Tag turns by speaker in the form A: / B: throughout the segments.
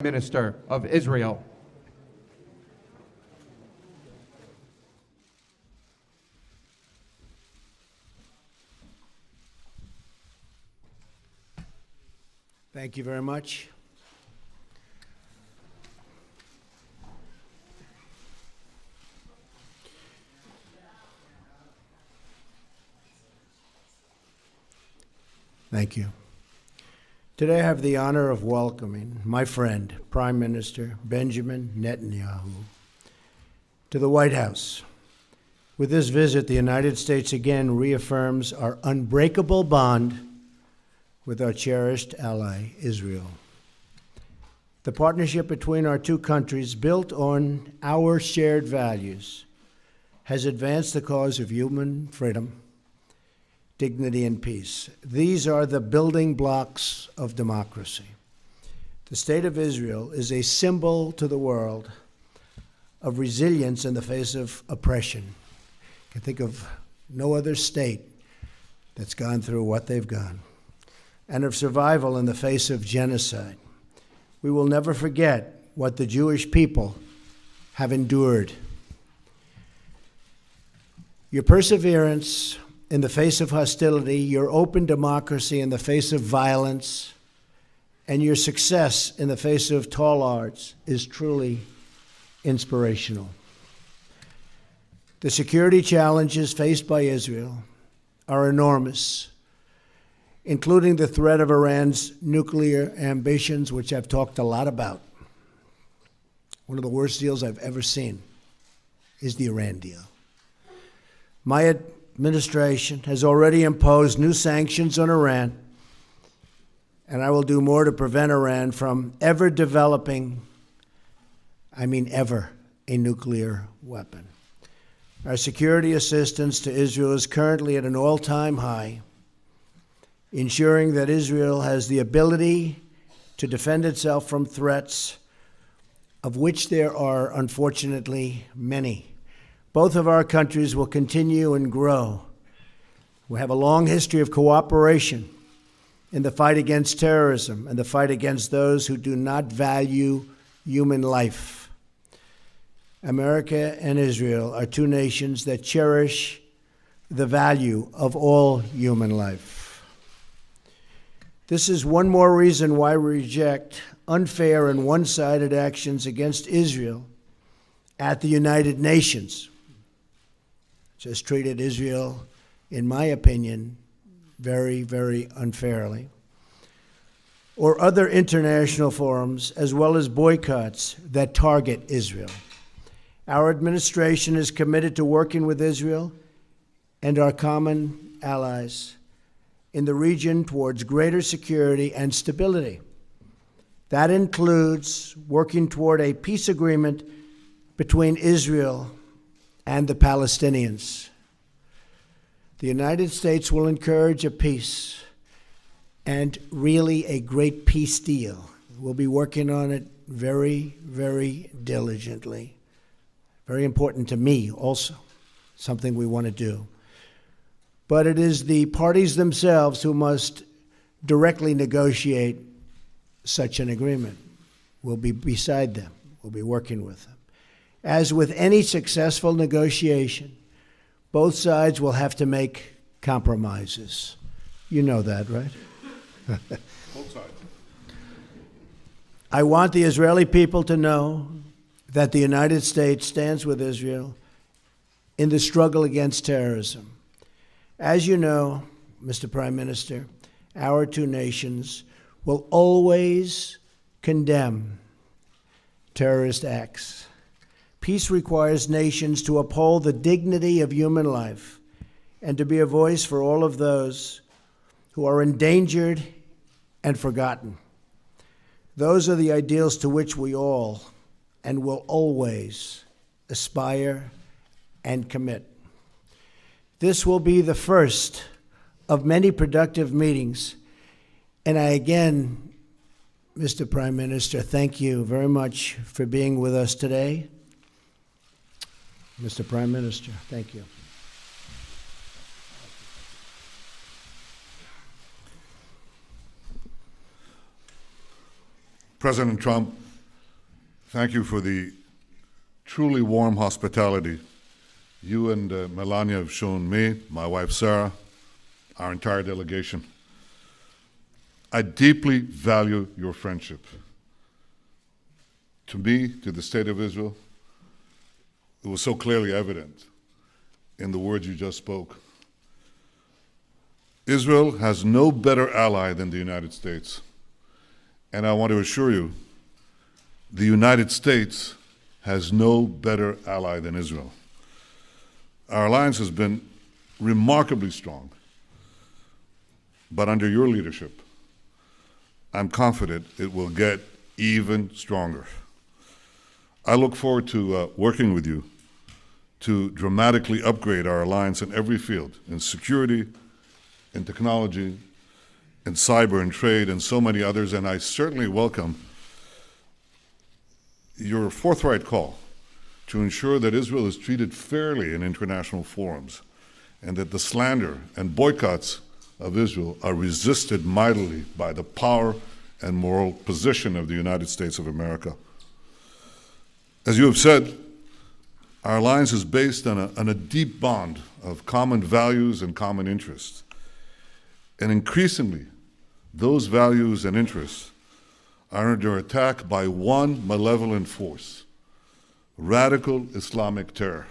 A: Minister of Israel.
B: Thank you very much. Thank you. Today I have the honor of welcoming my friend, Prime Minister Benjamin Netanyahu, to the White House. With this visit, the United States again reaffirms our unbreakable bond with our cherished ally, Israel. The partnership between our two countries, built on our shared values, has advanced the cause of human freedom, dignity, and peace. These are the building blocks of democracy. The State of Israel is a symbol to the world of resilience in the face of oppression. You can think of no other state that's gone through what they've gone, and of survival in the face of genocide. We will never forget what the Jewish people have endured. Your perseverance in the face of hostility, your open democracy in the face of violence, and your success in the face of tall odds is truly inspirational. The security challenges faced by Israel are enormous, including the threat of Iran's nuclear ambitions, which I've talked a lot about. One of the worst deals I've ever seen is the Iran deal. My administration has already imposed new sanctions on Iran, and I will do more to prevent Iran from ever developing, ever, a nuclear weapon. Our security assistance to Israel is currently at an all-time high, ensuring that Israel has the ability to defend itself from threats, of which there are, unfortunately, many. Both of our countries will continue and grow. We have a long history of cooperation in the fight against terrorism and the fight against those who do not value human life. America and Israel are two nations that cherish the value of all human life. This is one more reason why we reject unfair and one-sided actions against Israel at the United Nations, which has treated Israel, in my opinion, very, very unfairly, or other international forums, as well as boycotts that target Israel. Our administration is committed to working with Israel and our common allies in the region towards greater security and stability. That includes working toward a peace agreement between Israel and the Palestinians. The United States will encourage a peace and really a great peace deal. We'll be working on it very, very diligently. Very important to me also, something we want to do. But it is the parties themselves who must directly negotiate such an agreement. We'll be beside them. We'll be working with them. As with any successful negotiation, both sides will have to make compromises. You know that, right?
C: Both sides.
B: I want the Israeli people to know that the United States stands with Israel in the struggle against terrorism. As you know, Mr. Prime Minister, our two nations will always condemn terrorist acts. Peace requires nations to uphold the dignity of human life and to be a voice for all of those who are endangered and forgotten. Those are the ideals to which we all and will always aspire and commit. This will be the first of many productive meetings, and I again, Mr. Prime Minister, thank you very much for being with us today. Mr. Prime Minister, thank you.
C: President Trump, Thank you for the truly warm hospitality you and Melania have shown me, my wife Sarah, our entire delegation. I deeply value your friendship. To me, to the State of Israel, it was so clearly evident in the words you just spoke. Israel has no better ally than the United States. And I want to assure you, the United States has no better ally than Israel. Our alliance has been remarkably strong, but under your leadership, I'm confident it will get even stronger. I look forward to working with you to dramatically upgrade our alliance in every field, in security, in technology, in cyber and trade, and so many others, and I certainly welcome your forthright call to ensure that Israel is treated fairly in international forums and that the slander and boycotts of Israel are resisted mightily by the power and moral position of the United States of America. As you have said, our alliance is based on a deep bond of common values and common interests. And increasingly, those values and interests are under attack by one malevolent force: radical Islamic terror.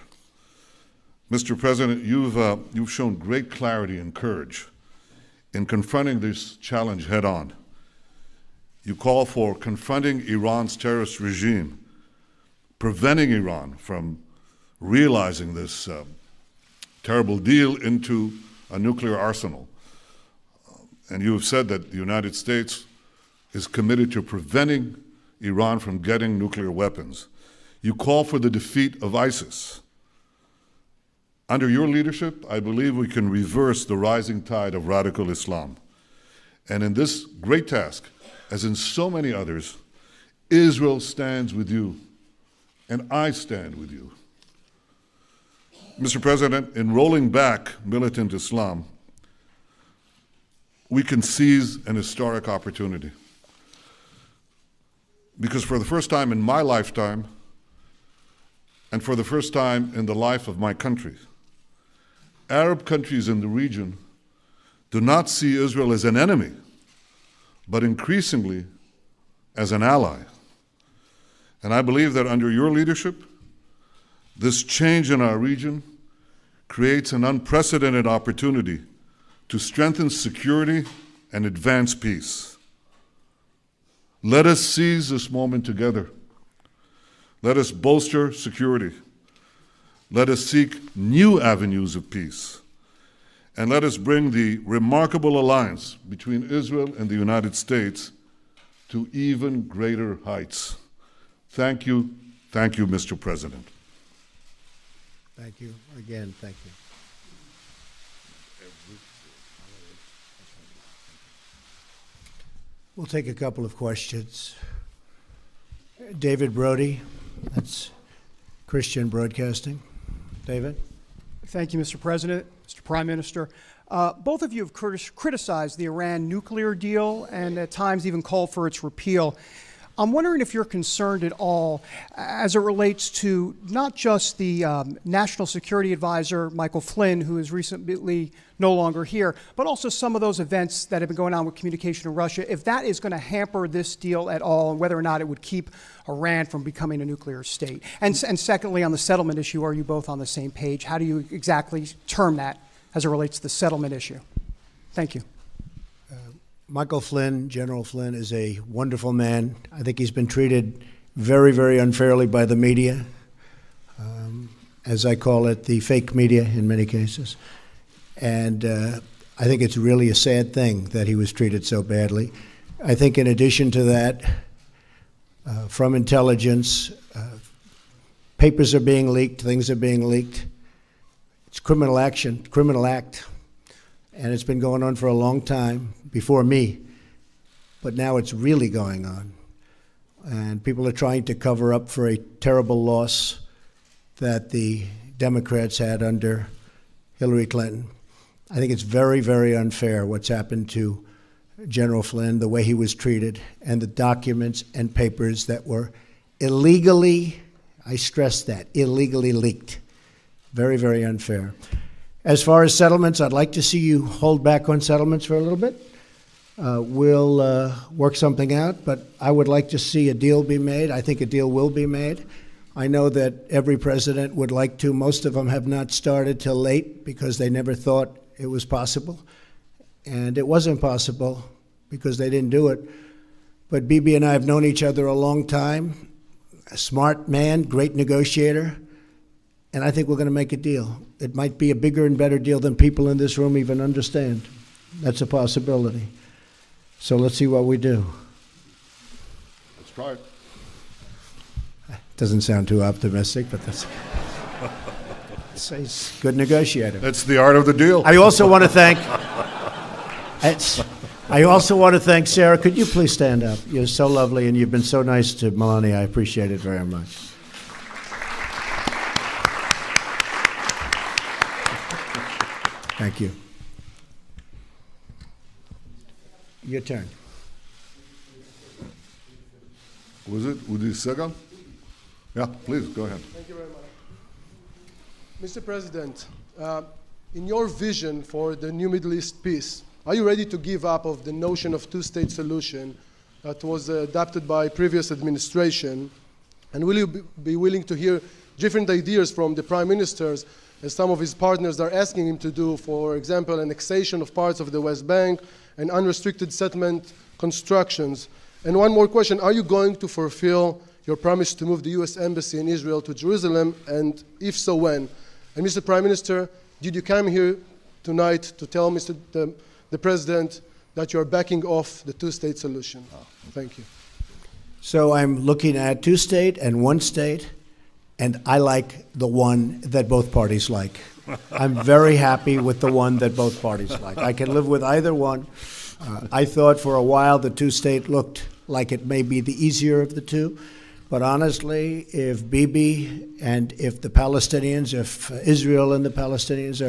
C: Mr. President, you've shown great clarity and courage in confronting this challenge head-on. You call for confronting Iran's terrorist regime, preventing Iran from realizing this terrible deal into a nuclear arsenal. And you have said that the United States is committed to preventing Iran from getting nuclear weapons. You call for the defeat of ISIS. Under your leadership, I believe we can reverse the rising tide of radical Islam. And in this great task, as in so many others, Israel stands with you, and I stand with you. Mr. President, in rolling back militant Islam, we can seize an historic opportunity. Because for the first time in my lifetime, and for the first time in the life of my country, Arab countries in the region do not see Israel as an enemy, but increasingly as an ally. And I believe that under your leadership, this change in our region creates an unprecedented opportunity to strengthen security and advance peace. Let us seize this moment together. Let us bolster security. Let us seek new avenues of peace. And let us bring the remarkable alliance between Israel and the United States to even greater heights. Thank you, Mr. President.
B: Thank you. Again, thank you. We'll take a couple of questions. David Brody, that's Christian Broadcasting. David?
D: Thank you, Mr. President, Mr. Prime Minister. Both of you have criticized the Iran nuclear deal and at times even called for its repeal. I'm wondering if you're concerned at all as it relates to not just the National Security Advisor, Michael Flynn, who is recently no longer here, but also some of those events that have been going on with communication in Russia, if that is going to hamper this deal at all and whether or not it would keep Iran from becoming a nuclear state. And secondly, on the settlement issue, are you both on the same page? How do you exactly term that as it relates to the settlement issue? Thank you.
B: Michael Flynn, General Flynn, is a wonderful man. I think he's been treated very, very unfairly by the media, as I call it, the fake media in many cases. And I think it's really a sad thing that he was treated so badly. I think in addition to that, from intelligence, papers are being leaked, things are being leaked. It's criminal action, criminal act. And it's been going on for a long time, before me, but now it's really going on. And people are trying to cover up for a terrible loss that the Democrats had under Hillary Clinton. I think it's very, very unfair what's happened to General Flynn, the way he was treated, and the documents and papers that were illegally, I stress that, illegally leaked. Very, very unfair. As far as settlements, I'd like to see you hold back on settlements for a little bit. We'll work something out, but I would like to see a deal be made. I think a deal will be made. I know that every president would like to. Most of them have not started till late because they never thought it was possible. And it wasn't possible because they didn't do it. But Bibi and I have known each other a long time. A smart man, great negotiator. And I think we're going to make a deal. It might be a bigger and better deal than people in this room even understand. That's a possibility. So let's see what we do.
C: Let's try it.
B: Doesn't sound too optimistic, but that's he's a good negotiator.
C: That's the art of the deal.
B: I also want to thank. I also want to thank Sarah. Could you please stand up? You're so lovely, and you've been so nice to Melania. I appreciate it very much. Thank you. Your turn.
C: Was it Udi Segal? Yeah, please, go ahead.
E: Thank you very much. Mr. President, in your vision for the new Middle East peace, are you ready to give up of the notion of two-state solution that was adopted by previous administration? And will you be willing to hear different ideas from the prime ministers, as some of his partners are asking him to do, for example, annexation of parts of the West Bank and unrestricted settlement constructions? And one more question, are you going to fulfill your promise to move the U.S. Embassy in Israel to Jerusalem, and if so, when? And Mr. Prime Minister, did you come here tonight to tell the President that you are backing off the two-state solution? Thank you.
B: So I'm looking at two-state and one-state, and I like the one that both parties like. I'm very happy with the one that both parties like. I can live with either one. I thought for a while the two-state looked like it may be the easier of the two. But honestly, if Bibi and if the Palestinians, if Israel and the Palestinians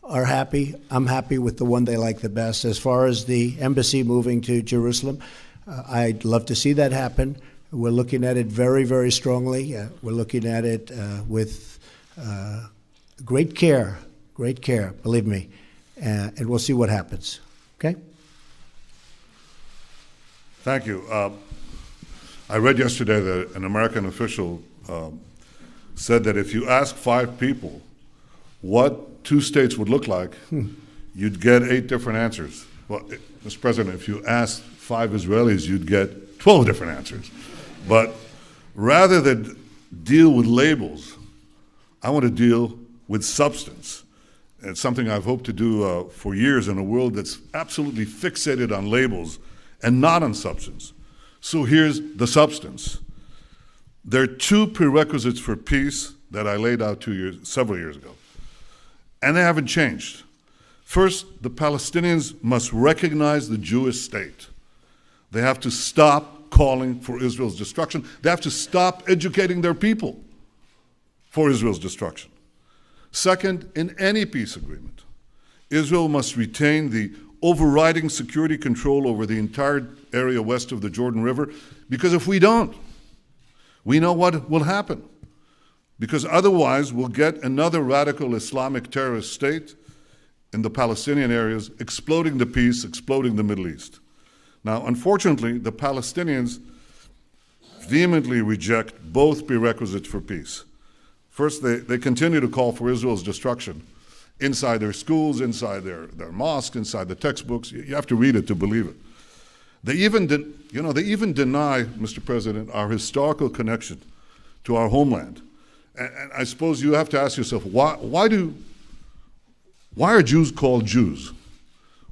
B: are happy, I'm happy with the one they like the best. As far as the embassy moving to Jerusalem, I'd love to see that happen. We're looking at it very, very strongly. We're looking at it with great care, believe me. And we'll see what happens. Okay?
C: Thank you. I read yesterday that an American official said that if you ask 5 people what 2 states would look like, you'd get 8 different answers. Well, Mr. President, if you asked 5 Israelis, you'd get 12 different answers. But rather than deal with labels, I want to deal with substance. And it's something I've hoped to do for years in a world that's absolutely fixated on labels and not on substance. So here's the substance. There are 2 prerequisites for peace that I laid out several years ago, and they haven't changed. First, the Palestinians must recognize the Jewish state. They have to stop calling for Israel's destruction. They have to stop educating their people for Israel's destruction. Second, in any peace agreement, Israel must retain the overriding security control over the entire area west of the Jordan River, because if we don't, we know what will happen. Because otherwise, we'll get another radical Islamic terrorist state in the Palestinian areas, exploding the peace, exploding the Middle East. Now, unfortunately, the Palestinians vehemently reject both prerequisites for peace. First, they continue to call for Israel's destruction inside their schools, inside their mosques, inside the textbooks. You have to read it to believe it. They even deny, Mr. President, our historical connection to our homeland. And I suppose you have to ask yourself, why are Jews called Jews?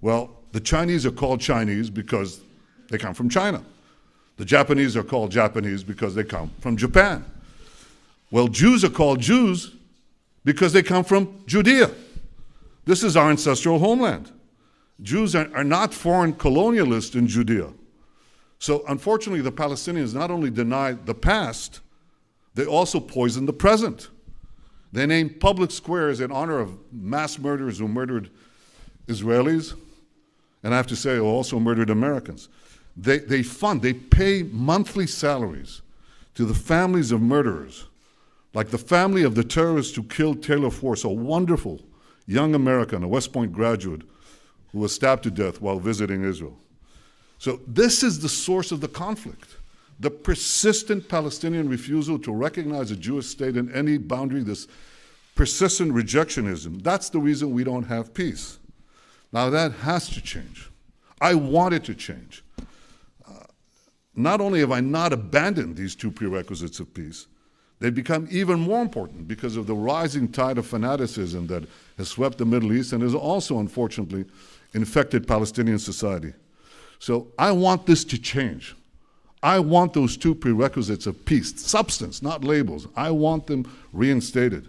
C: Well, the Chinese are called Chinese because they come from China. The Japanese are called Japanese because they come from Japan. Well, Jews are called Jews because they come from Judea. This is our ancestral homeland. Jews are not foreign colonialists in Judea. So unfortunately, the Palestinians not only deny the past, they also poison the present. They name public squares in honor of mass murderers who murdered Israelis, and I have to say, who also murdered Americans. They pay monthly salaries to the families of murderers, like the family of the terrorist who killed Taylor Force, a wonderful young American, a West Point graduate, who was stabbed to death while visiting Israel. So this is the source of the conflict. The persistent Palestinian refusal to recognize a Jewish state in any boundary, this persistent rejectionism, that's the reason we don't have peace. Now that has to change. I want it to change. Not only have I not abandoned these two prerequisites of peace, they've become even more important because of the rising tide of fanaticism that has swept the Middle East and has also, unfortunately, infected Palestinian society. So I want this to change. I want those two prerequisites of peace, substance, not labels. I want them reinstated.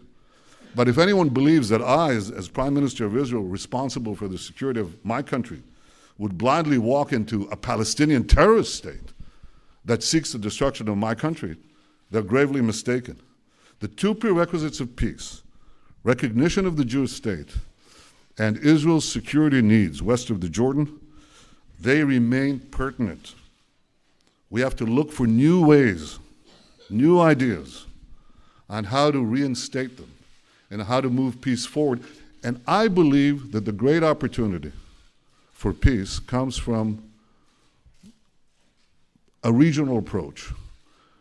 C: But if anyone believes that I, as Prime Minister of Israel, responsible for the security of my country, would blindly walk into a Palestinian terrorist state that seeks the destruction of my country, they're gravely mistaken. The two prerequisites of peace, recognition of the Jewish state, and Israel's security needs west of the Jordan, they remain pertinent. We have to look for new ways, new ideas on how to reinstate them and how to move peace forward. And I believe that the great opportunity for peace comes from a regional approach,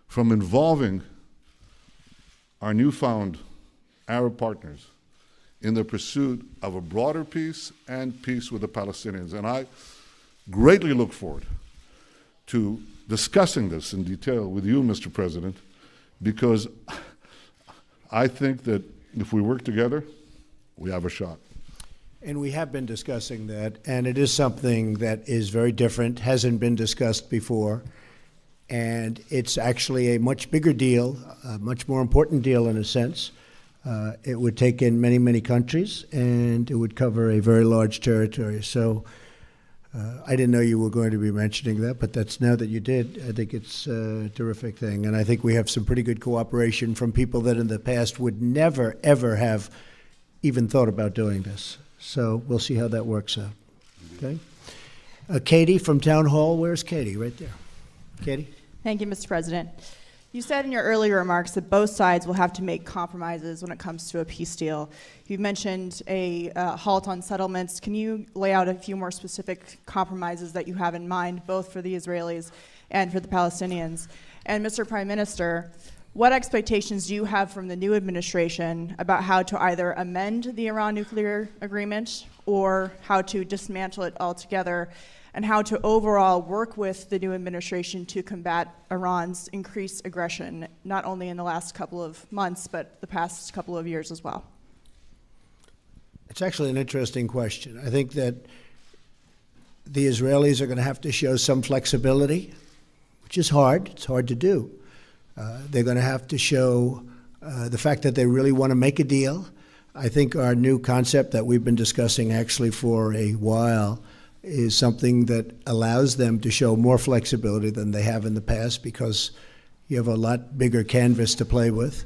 C: from involving our newfound Arab partners in the pursuit of a broader peace and peace with the Palestinians. And I greatly look forward to discussing this in detail with you, Mr. President, because I think that if we work together, we have a shot.
B: And we have been discussing that, and it is something that is very different, hasn't been discussed before, and it's actually a much bigger deal, a much more important deal in a sense. It would take in many, many countries, and it would cover a very large territory. So I didn't know you were going to be mentioning that, but that's now that you did, I think it's a terrific thing. And I think we have some pretty good cooperation from people that in the past would never, ever have even thought about doing this. So we'll see how that works out. Okay. Katie from Town Hall. Where's Katie? Right there. Katie?
F: Thank you, Mr. President. You said in your earlier remarks that both sides will have to make compromises when it comes to a peace deal. You mentioned a halt on settlements. Can you lay out a few more specific compromises that you have in mind, both for the Israelis and for the Palestinians? And Mr. Prime Minister, what expectations do you have from the new administration about how to either amend the Iran nuclear agreement or how to dismantle it altogether, and how to overall work with the new administration to combat Iran's increased aggression, not only in the last couple of months, but the past couple of years as well?
B: It's actually an interesting question. I think that the Israelis are going to have to show some flexibility, which is hard. It's hard to do. They're going to have to show the fact that they really want to make a deal. I think our new concept that we've been discussing actually for a while is something that allows them to show more flexibility than they have in the past, because you have a lot bigger canvas to play with.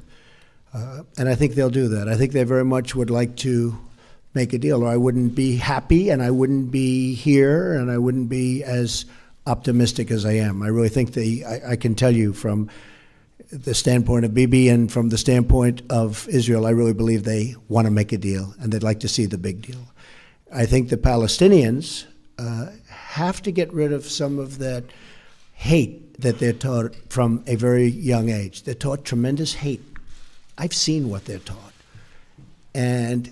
B: And I think they'll do that. I think they very much would like to make a deal, or I wouldn't be happy, and I wouldn't be here, and I wouldn't be as optimistic as I am. I really think I can tell you from the standpoint of Bibi and from the standpoint of Israel, I really believe they want to make a deal, and they'd like to see the big deal. I think the Palestinians have to get rid of some of that hate that they're taught from a very young age. They're taught tremendous hate. I've seen what they're taught. And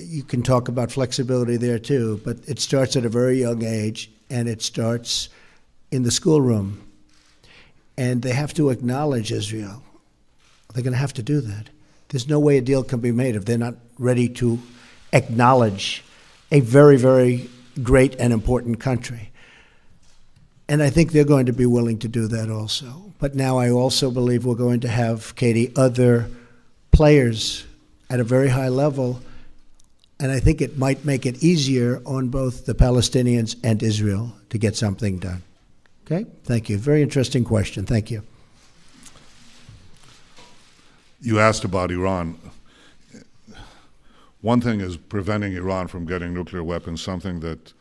B: you can talk about flexibility there too, but it starts at a very young age, and it starts in the schoolroom. And they have to acknowledge Israel. They're going to have to do that. There's no way a deal can be made if they're not ready to acknowledge a very, very great and important country. And I think they're going to be willing to do that also. But now I also believe we're going to have, Katie, other players at a very high level, and I think it might make it easier on both the Palestinians and Israel to get something done. Okay? Thank you. Very interesting question. Thank you.
C: You asked about Iran. One thing is preventing Iran from getting nuclear weapons, something that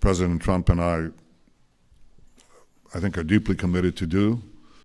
C: President Trump and I think, are deeply committed to do.